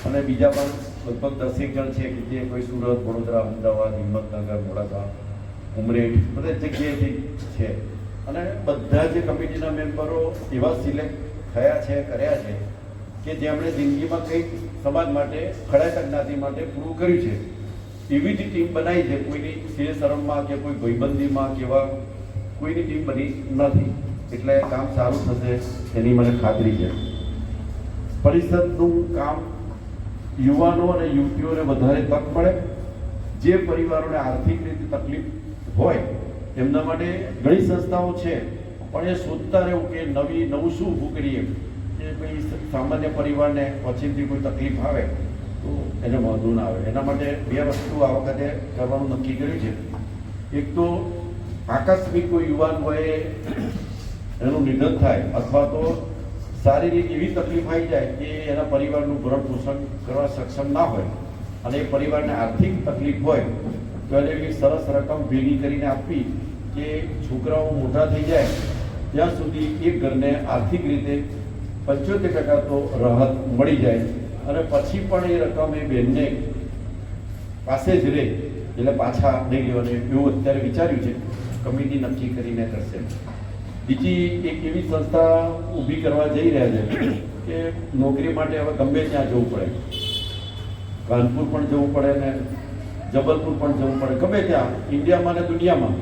અને બીજા પણ લગભગ 10 જણ છે કે જે કોઈ સુરત, વડોદરા, અમદાવાદ, હિંમતનગર, મોડાસા, ઉમરેઠ બધી જગ્યાએથી છે. અને બધા જે કમિટીના મેમ્બરો એવા સિલેક્ટ થયા છે, કર્યા છે કે જેમણે જિંદગીમાં કંઈક સમાજ માટે, ખડાયતા જ્ઞાતિ માટે પૂરું કર્યું છે. એવી જ ટીમ બનાવી છે. કોઈની સે શરમમાં કે કોઈ ભાઈબંધીમાં કેવા કોઈની ટીમ બની નથી. એટલે કામ સારું થશે એની મને ખાતરી છે. પરિષદનું કામ યુવાનો અને યુવતીઓને વધારે તક મળે. જે પરિવારોને આર્થિક રીતે તકલીફ હોય એમના માટે ઘણી સંસ્થાઓ છે, પણ એ શોધતા રહેવું કે નવું શું ઊભું કરીએ કે ભાઈ સામાન્ય પરિવારને પછીથી કોઈ તકલીફ આવે તો એને વાંધો ના આવે. એના માટે 2 વસ્તુ આ વખતે કરવાનું નક્કી કર્યું છે. એક તો આકસ્મિક કોઈ યુવાન હોય એનું નિધન થાય અથવા તો શારીરિક એવી તકલીફ આવી જાય કે એના પરિવારનું ભરણ પોષણ કરવા સક્ષમ ના હોય અને એ પરિવારને આર્થિક તકલીફ હોય તો એને એવી સરસ રકમ ભેગી કરીને આપવી કે છોકરાઓ મોટા થઈ જાય ત્યાં સુધી એક ઘરને આર્થિક રીતે 75% તો રાહત મળી જાય અને પછી પણ એ રકમ એ બહેનને પાસે જ રહે એટલે પાછા નહીં લેવાનું એવું અત્યારે વિચાર્યું છે. કમિટી નક્કી કરીને કરશે. બીજી એક એવી સંસ્થા ઊભી કરવા જઈ રહ્યા છે કે નોકરી માટે હવે ગમે ત્યાં જવું પડે, કાનપુર પણ જવું પડે ને જબલપુર પણ જવું પડે, ગમે ત્યાં ઇન્ડિયામાં ને દુનિયામાં.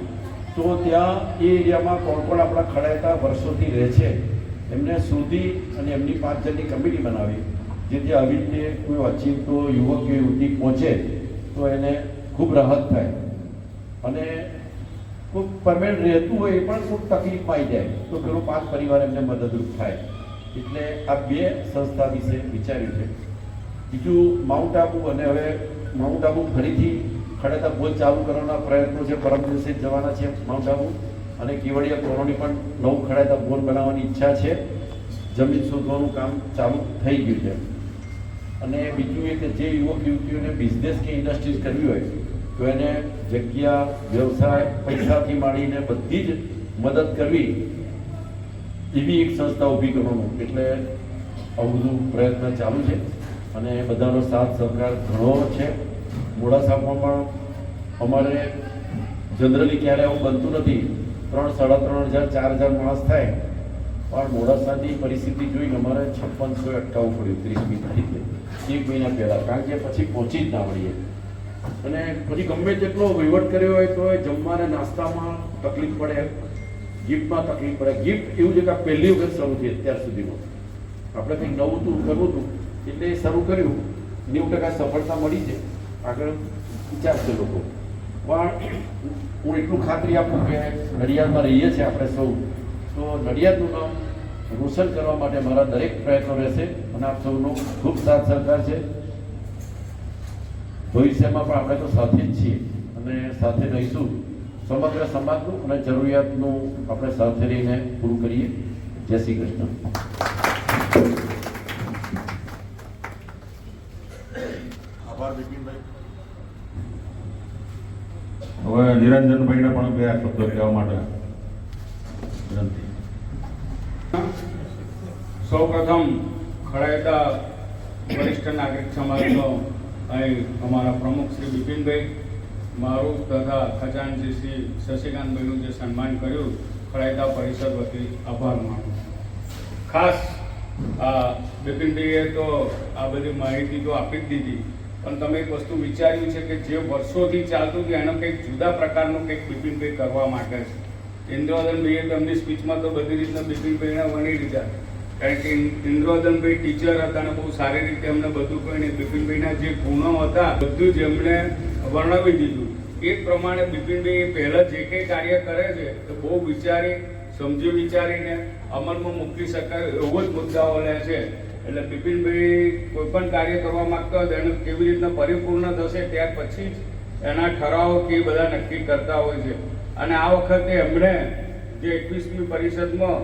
તો ત્યાં એ એરિયામાં કોણ કોણ આપણા ખડાયતા વર્ષોથી રહે છે એમને શોધી અને એમની 5 જણની કમિટી બનાવી જેથી આવી રીતે કોઈ અચિંતો યુવક કે યુવતી પહોંચે તો એને ખૂબ રાહત થાય અને કોઈ પરમેનન્ટ રહેતું હોય એ પણ ખૂબ તકલીફમાં આવી જાય તો પેલો 5 પરિવાર એમને મદદરૂપ થાય. એટલે આ 2 સંસ્થા વિશે વિચાર્યું છે. બીજું માઉન્ટ આબુ, અને હવે માઉન્ટ આબુ ફરીથી ખડાયતા ભોજ ચાલુ કરવાના પ્રયત્નો છે. પરમ દિવસે જવાના છે માઉન્ટ આબુ અને કેવડિયા કોલોની પણ નવું ખડાયતા ભોજ બનાવવાની ઈચ્છા છે. જમીન શોધવાનું કામ ચાલુ થઈ ગયું છે. અને બીજું એ કે જે યુવક યુવતીઓને બિઝનેસ કે ઇન્ડસ્ટ્રીઝ કરવી હોય તો એને જગ્યા, વ્યવસાય, પૈસાથી માંડીને બધી જ મદદ કરવી એવી એક સંસ્થા ઊભી કરવાનું. એટલે આવું બધું પ્રયત્ન ચાલુ છે અને બધાનો સાથ સહકાર ઘણો છે. મોડાસામાં પણ અમારે જનરલી ક્યારે આવું બનતું નથી. 3,000, 3,500, 4,000 માણસ થાય પણ મોડાસાની પરિસ્થિતિ જોઈને અમારે 5600 અટકાવવું પડ્યું 30મી તારીખે, 1 મહિના પહેલાં. કારણ કે પછી પહોંચી જ ના મળીએ અને પછી ગમે તેટલો વહીવટ કર્યો હોય તો જમવાને નાસ્તામાં તકલીફ પડે, ગિફ્ટમાં તકલીફ પડે. ગિફ્ટ એવું છે કે આ પહેલી વખત શરૂ થઈ અત્યાર સુધીમાં. આપણે કંઈક નવું હતું, કરવું હતું એટલે એ શરૂ કર્યું. 90% સફળતા મળી છે. આગળ વિચારશે લોકો. પણ હું એટલું ખાતરી આપું કે નડિયાદમાં રહીએ છીએ આપણે સૌ, તો નડિયાદનું નામ રોશન કરવા માટે મારા દરેક પ્રયત્નો રહેશે અને આપ સૌનો ખૂબ સાથ સહકાર છે. ભવિષ્યમાં પણ આપણે તો સાથે જ છીએ અને સાથે રહીશું. સમગ્ર સમાજનું અને જરૂરિયાતનું આપણે સાથે રહીને પૂરું કરીએ. જય શ્રી કૃષ્ણ. આભાર બિપિનભાઈ. હવે નિરંજનભાઈને પણ બે શબ્દો કહેવા માટે વિનંતી. સૌપ્રથમ ખડાયતા વરિષ્ઠ નાગરિક સમાજનો અહીં અમારા પ્રમુખ શ્રી બિપિનભાઈ, મારું તથા ખજાનચી શ્રી શશિકાંતભાઈનું જે સન્માન કર્યું, ખડાયતા પરિષદ વતી આભાર માનું. ખાસ બિપિનભાઈએ તો આ બધી માહિતી તો આપી જ દીધી, પણ તમે એક વસ્તુ વિચાર્યું છે કે જે વર્ષોથી ચાલતું હતું એનો કંઈક જુદા પ્રકારનું કંઈક બિપિનભાઈ કરવા માંગે છે. ઇન્દ્રવદનભાઈએ તેમની સ્પીચમાં તો બધી રીતના બિપિનભાઈને વણી લીધા, કારણ કે ઇન્દ્રવદનભાઈ ટીચર હતા અને બહુ સારી રીતે એમને બધું કહીને બિપિનભાઈના જે ગુણો હતા બધું જ એમણે વર્ણવી દીધું. એ પ્રમાણે બિપિનભાઈ પહેલાં જે કંઈ કાર્ય કરે છે તો બહુ વિચારી સમજી વિચારીને અમલમાં મૂકી શકાય એવો જ મુદ્દાઓ લે છે. એટલે બિપિનભાઈ કોઈ પણ કાર્ય કરવા માગતા હોય એનું કેવી રીતના પરિપૂર્ણ થશે ત્યાર પછી જ એના ઠરાવો કે બધા નક્કી કરતા હોય છે. અને આ વખતે એમણે જે 21મી પરિષદમાં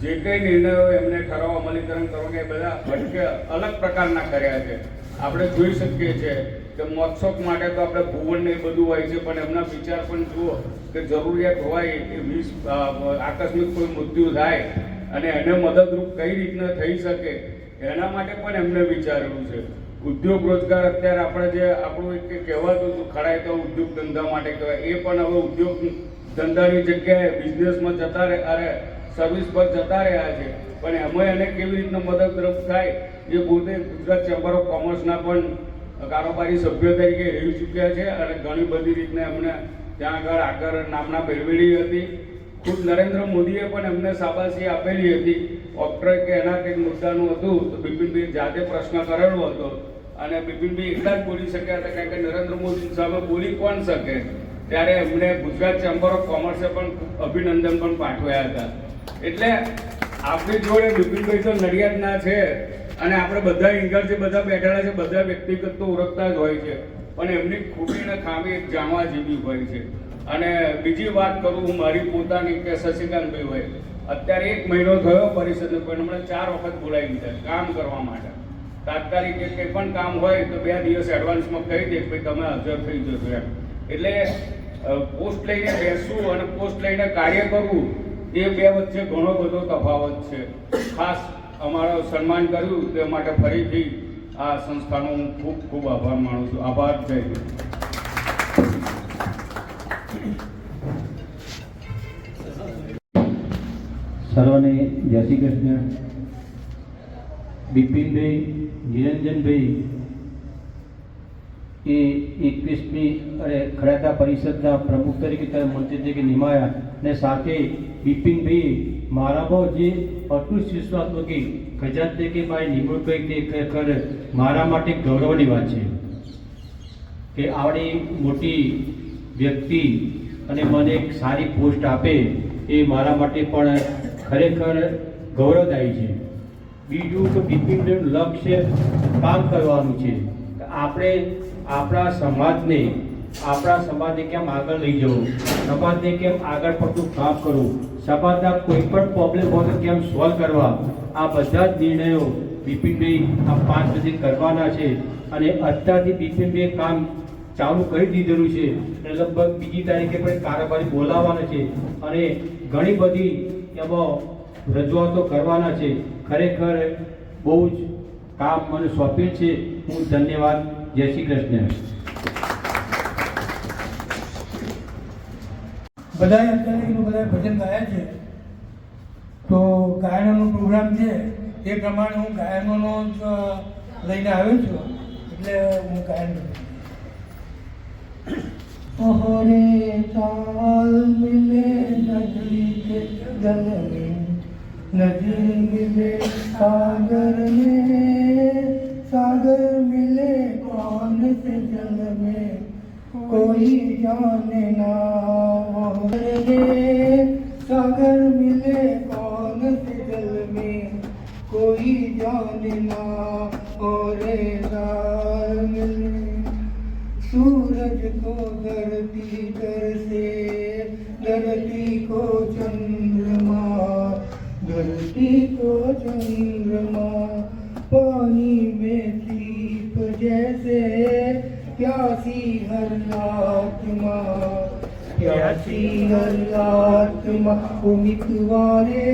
જે કંઈ નિર્ણયો એમને ઠરાવ અમલીકરણ કરવાના એ બધા ભટકે અલગ પ્રકારના કર્યા છે. આપણે જોઈ શકીએ છીએ કે મોત્સોક માટે તો આપણે ભુવન ને એ બધું હોય છે, પણ એમના વિચાર પણ જુઓ કે જરૂરિયાત હોય એ આકસ્મિક કોઈ મૃત્યુ થાય અને એને મદદરૂપ કઈ રીતના થઈ શકે એના માટે પણ એમને વિચારેલું છે. ઉદ્યોગ રોજગાર અત્યારે આપણે જે આપણું એક કહેવાતું હતું ખડાયતા ઉદ્યોગ ધંધા માટે કહેવાય, એ પણ હવે ઉદ્યોગ ધંધાની જગ્યાએ બિઝનેસમાં જતા રહે અરે સર્વિસ પર જતા રહ્યા છે. પણ એમાં એને કેવી રીતના મદદરૂપ થાય એ પોતે ગુજરાત ચેમ્બર ઓફ કોમર્સના પણ કારોબારી સભ્ય તરીકે રહી ચૂક્યા છે અને ઘણી બધી રીતના એમને ત્યાં આગળ નામના મેળવેલી હતી. ખુદ નરેન્દ્ર મોદીએ પણ એમને શાબાશી આપેલી હતી. ઓપ્ટર કે એના કંઈક મુદ્દાનું હતું તો બિપિનભાઈ જાતે પ્રશ્ન કરેલો હતો અને બિપિનભાઈ એકલા જ બોલી શક્યા હતા, કારણ કે નરેન્દ્ર મોદી સામે બોલી કોણ શકે. ત્યારે એમણે ગુજરાત ચેમ્બર ઓફ કોમર્સે પણ અભિનંદન પણ પાઠવ્યા હતા. એટલે આપણી જોડે બિપિનભાઈ તો નડિયાદના છે અને આપણે બધા ઇન્ગર જે બધા બેઠેલા છે બધા વ્યક્તિગત તો ઓળખતા જ હોય છે, પણ એમની ખૂબી અને ખામી એક જાણવા જેવી હોય છે. અને બીજી વાત કરું હું મારી પોતાની કે શશિકાંતભાઈ હોય, અત્યારે 1 મહિનો થયો પરિષદને, પણ હમણાં 4 વખત બોલાવી દીધા કામ કરવા માટે. તાત્કાલિક કંઈ પણ કામ હોય તો 2 દિવસ એડવાન્સમાં કહી દે ભાઈ તમે હાજર થઈ જશો એમ. એટલે પોસ્ટ લઈને બેસવું અને પોસ્ટ લઈને કાર્ય કરવું એ બે વચ્ચે ઘણો બધો તફાવત છે. ખાસ અમારો સન્માન કર્યું તે માટે ફરીથી આ સંસ્થાનો હું ખૂબ ખૂબ આભાર માનું છું. આભાર. જય હિન્દ. સર્વને જય શ્રી કૃષ્ણ. બિપિનભાઈ નિરંજનભાઈ એ 21મી ખડાયતા પરિષદના પ્રમુખ તરીકે મંત્રી તરીકે નિમાયા અને સાથે બિપિનભાઈ મારામાં જે અટૂટ વિશ્વાસ હતો કે ખજાન તરીકે મારી નિમણૂક કરી તે ખરેખર મારા માટે ગૌરવની વાત છે કે આવડી મોટી વ્યક્તિ અને મને એક સારી પોસ્ટ આપે એ મારા માટે પણ ખરેખર ગૌરવદાયી છે. બીજું તો બિપિનભાઈનું લક્ષ્ય કામ કરવાનું છે. આપણે આપણા સમાજને કેમ આગળ લઈ જવું, સમાજને કેમ આગળ પડતું કામ કરવું, સમાજના કોઈ પણ પ્રોબ્લેમ હોય તો કેમ સોલ્વ કરવા, આ બધા જ નિર્ણયો બિપિનભાઈ આ 5 બજે કરવાના છે. અને અત્યારથી બિપિનભાઈએ કામ ચાલુ કરી દીધેલું છે અને લગભગ 2જી તારીખે પણ કારોબારી બોલાવવાના છે અને ઘણી બધી એમાં રજૂઆતો કરવાના છે. ખરેખર બહુ જ કામ મને સોંપેલ છે. હું ધન્યવાદ. જય શ્રી કૃષ્ણ. બધાએ અત્યારે બધા ભજન ગાયા છે, તો ગાયનોનો પ્રોગ્રામ છે એ પ્રમાણે હું ગાયનોનો જ લઈને આવ્યો છું, એટલે હું ગાયન ઓહરે તાલ મિલે નદી के जल में, नदी मिले सागर में, सागर मिले कौन से जल में, कोई जाने ना रे, सागर मिले कौन से जल में, कोई जाने ना और दाल मिले, सूरज को धरती कर से, धरती को चंद्रमा, धरती को चंद्रमा, पानी में दीप जैसे प्यासी हर आत्मा। प्यासी आत्मा उमितवारे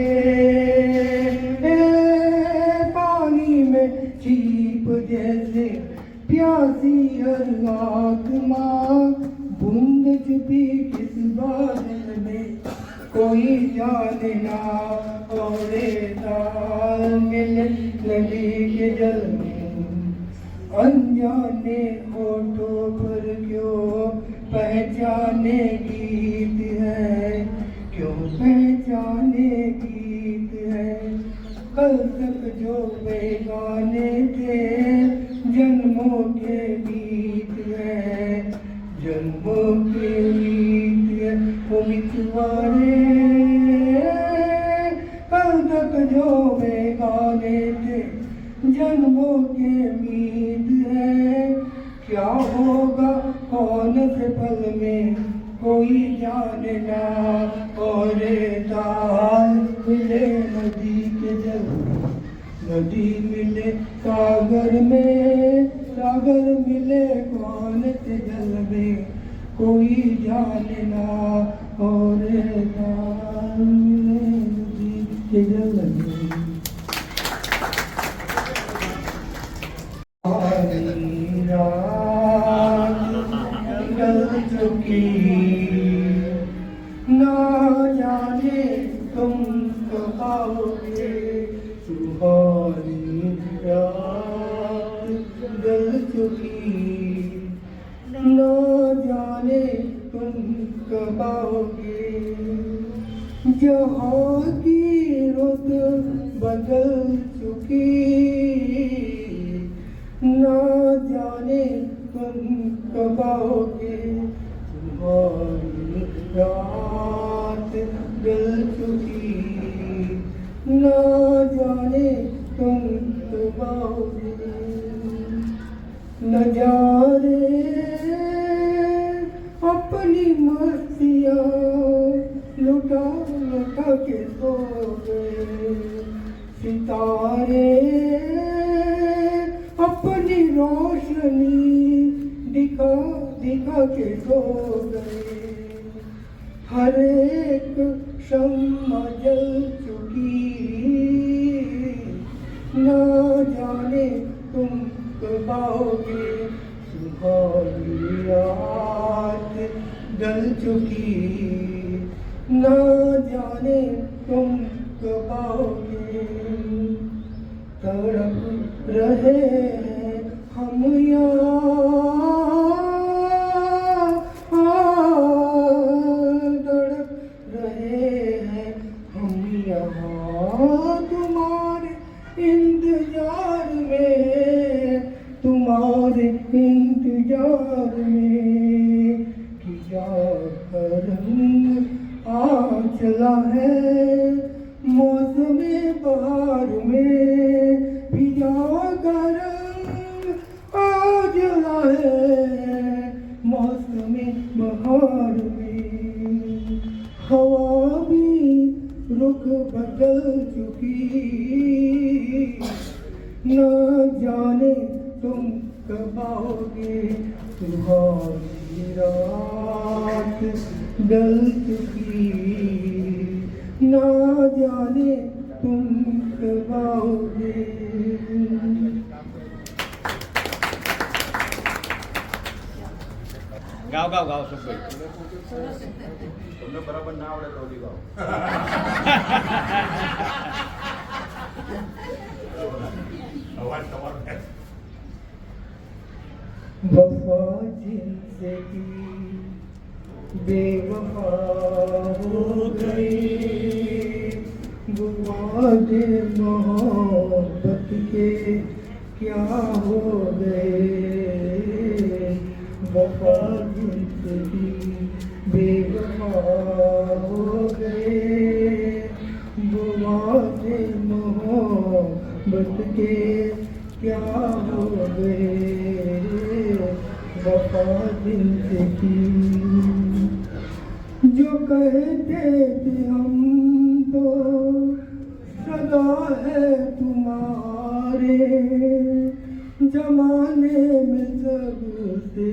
पानी में चीप जैसे प्यासी आत्मा बूंद चुपी किस बादल में कोई जाने ना और दाल मिले नदी के जल में अनजाने होठों पर क्यों पहचाने गीत है, क्यों पहचाने गीत है। कल तक जो बेगाने थे जन्मों के बीत है, जन्मों के बीत है वो मितवारे। कल तक जो बेगाने थे जन्मों के बीत है, क्या होगा कौन से पल में कोई जाने ना। और दाल मिले नदी के जल में, नदी मिले सागर में, सागर मिले कौन से जल में कोई जाने ना। और दाल मिले नदी के जल में चुकी ना जाने तुम कब आओगे, सुहानी रात गल चुकी ना जाने तुम कब आओगे। जहाँ की रुत बदल चुकी ना जाने तुम कब आओगे, तुम्हारी रात गल चुकी ना जाने तुम कब आओगे। नजारे अपनी मस्तियाँ लुटा लुटा के सो गए, सितारे अपनी रोशनी दिखा दिखा के सो गए। हर एक शम्मा जल चुकी ना जाने तुम कब आओगे, सुहानी रात गल चुकी ना जाने तुम कब आओगे। तड़प रहे हैं हम यहाँ, तड़प रहे हैं हम यहाँ तुम्हारे इंतजार में, तुम्हारे इंतजार में। कि क्या रंग आ चला है मौसम बहार में, भिजा का रंग आ चला है मौसम बहार में। हवा भी रुख बदल चुकी न जाने तुम कब आओगे, तुम्हारी रात गल चुकी ना जाने तुम कब आओगे। ગાઓ ગાઓ ગાઓ સુખભાઈ. તમને બરાબર ના આવડે તો બી ગાઓ. અવાજ તમારો वफा जिनसे की बेवफा हो गई, बुआद मोहब्बत के क्या हो गए। वफा जिनसे की बेवफा हो गए, बुआद मोहब्बत के क्या हो गए। वफा जिनसे की जो कहते थे हम तो सदा है तुम्हारे, जमाने में सबसे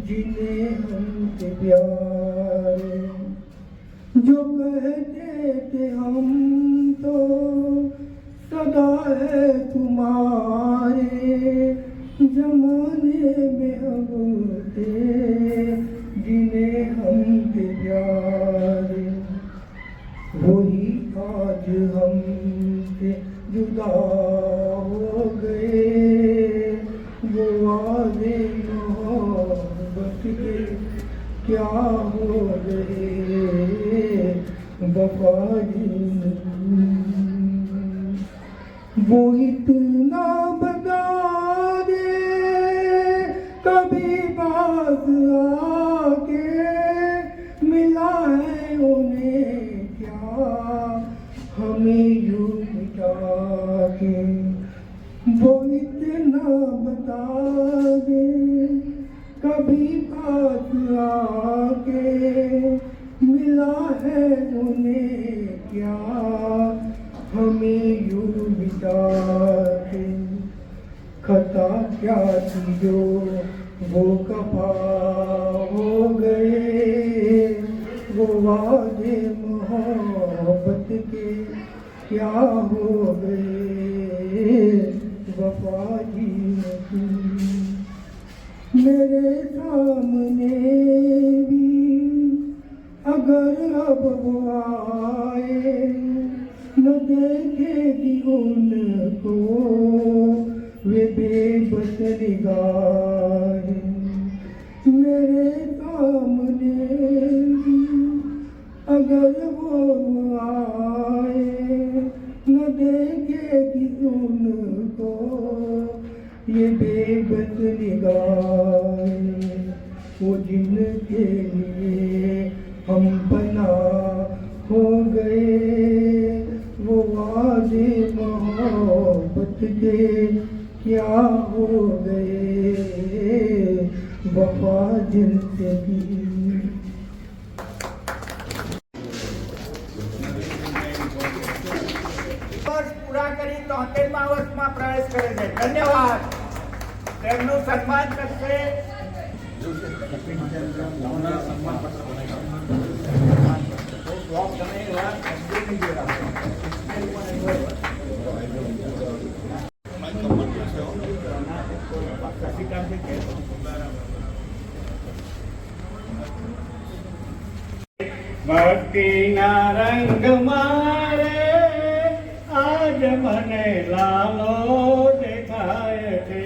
जिन्हें हम प्यारे, जो कहते थे हम तो सदा है तुम्हारे, जमाने में अब थे जिन्हें हम थे प्यारे, वही आज हमसे जुदा हो गए, वो वादे मोहब्बत के क्या हो गए, वफा वो इतना बता दे कभी बात आके, मिला है उन्हें क्या हमें यूं मिटा के, वो इतना बता दे कभी बात आके, मिला है उन्हें क्या हमें यूं मिटा के, खता क्या थी जो वो कफा हो गए, वो वादे मोहब्बत के क्या हो गए, वफा जी मेरे सामने भी अगर अब वो आए, न देखेगी उनको वे बेबस निगाहें, मेरे सामने भी अगर वो आए, न देखेगी उनको ये बेबस निगाहें, वो जिनके लिए हम बना हो गए, वो वादे मोहब्बत के क्या हो गए, वफा जिनसे की। વર્ષ પૂરા કરી 73મા વર્ષમાં પ્રવેશ કરે છે. ધન્યવાદ. તેમનું સન્માન કરશે ભક્તિના રંગ મારે આજ મને લાલો દેખાય છે,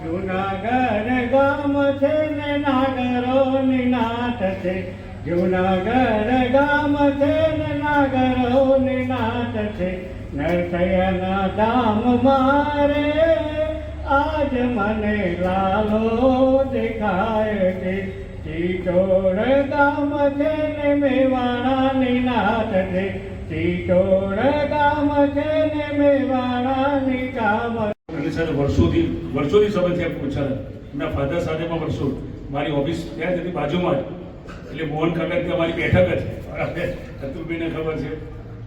જુનાગઢ ગામ છે ને નાગરોની નાથ છે, જુનાગઢ ગામ છે ને નાગરોની નાથ છે, નરસૈયાના ધામ મારે આજ મને લાલો દેખાય છે, ચિત્તોડ ગામ છે ને મેવાડાની નાથ છે, ચિત્તોડ ગામ છે ને મેવાડાની કામ. એની સાથે વર્ષોથી સંબંધ છે પૂછાતા એમના ફાધર સાથે પણ વર્ષો મારી ઓફિસ ત્યાં જતી બાજુમાં જ, એટલે મોહન કાકા ત્યાં મારી બેઠક જ અતુલભાઈને ખબર છે,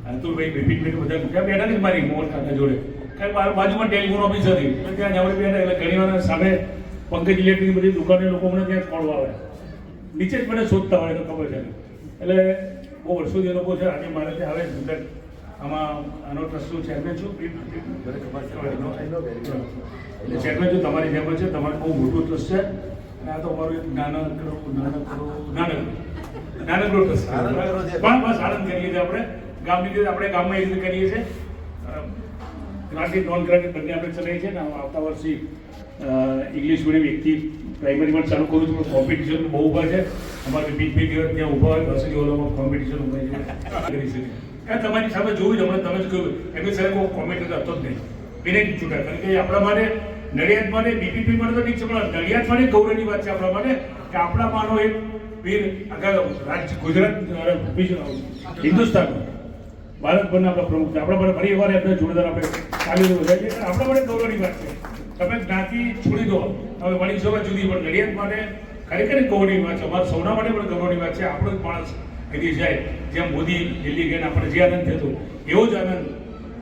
અતુલભાઈ બિપિનભાઈ બધા ત્યાં બેઠા ને મારી મોહન કાકા જોડે, કારણ કે મારા બાજુમાં ટેલિફોન ઓફિસ હતી એટલે ત્યાં જવડે બેઠા, એટલે ઘણી વાર સામે પંકજ ઇલેક્ટ્રિકની બધી દુકાને લોકો મને ત્યાં ફોન આવે, નીચે જ મને શોધતા હોય તો ખબર છે, એટલે બહુ વર્ષોથી એ લોકો છે. આજે મારે ત્યાં આવે છે આમાં આનો ટ્રસ્ટનું ચેરમેન છું, એટલે ચેરમેન છું તમારી જેમ છે, તમારે બહુ મોટું ટ્રસ્ટ છે, અને આ તો અમારું એક નાનકડો ટ્રસ્ટ પણ બસ આનંદ કરીએ છીએ આપણે ગામની રીતે, આપણે ગામમાં એ રીતે કરીએ છીએ, ગ્રાન્ટેડ નોન ગ્રાન્ટેડ બંને આપણે ચલાવીએ છીએ ને. આવતા વર્ષથી ઇંગ્લિશ મીડિયમ એકથી પ્રાઇમરીમાં ચાલુ કરું છું, કોમ્પિટિશન બહુ ઊભા છે, અમારે બિગ ત્યાં ઊભા હોય દસની ઓલામાં કોમ્પિટિશન ઊભા છે કરી શકે. કારણ તમારી સામે જોયું હમણાં તમે જ કહ્યું એમની સાહેબ કોઈ કોમેન્ટેટર હતો જ નહીં, એને જ છૂટા, કારણ કે આપણા માટે નડિયાદ માટે બીપીપી માટે તો ઠીક છે, પણ નડિયાદ માટે ગૌરવની વાત છે આપણા માટે કે આપણા માનો એક વીર આખા રાજ્ય ગુજરાત હિન્દુસ્તાનમાં ભારતભરના આપણા પ્રમુખ છે, આપણા માટે ફરી વાર એમને જોરદાર આપણે ચાલી રહ્યા છીએ, આપણા માટે ગૌરવની વાત છે. તમે જ્ઞાતિ છોડી દો, તમે વળી સભા જુદી, પણ નડિયાદ માટે ખરેખર ગૌરવની વાત છે, અમારા સૌના માટે પણ ગૌરવની વાત છે. આપણો જ માણસ અહીંથી જાય, જેમ મોદી દિલ્હી ગયા આપણે જે આનંદ થતો એવો જ આનંદ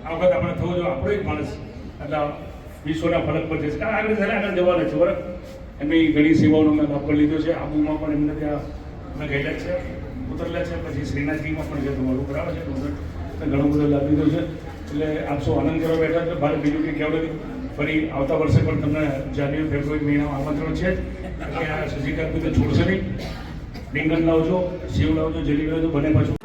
આ વખત આપણે થવો જોઈએ, આપણો એક માણસ એટલે વિશ્વના ફલક પર જશે, કારણ આગળ જવાના છે. બરાબર, એમની ઘણી સેવાઓનો મેં લાભ લીધો છે. આબુમાં પણ એમને ત્યાં અમે ગયેલા છે, ઉતરેલા છે, પછી શ્રીનાથજીમાં પણ છે તમારું, બરાબર છે, ઘણું બધું લાભ લીધો છે. એટલે આપ સૌ આનંદ કરવા બેઠા છો. મારે બીજું કંઈ કહેવું નથી. ફરી આવતા વર્ષે પણ તમને જાન્યુઆરી ફેબ્રુઆરી મહિનામાં આમંત્રણ છે કે આ શશિકાંત તો છોડશે નહીં. રીંગણ લાવજો, સેવ લાવજો, જલેબી લાવજો, બને પાછું.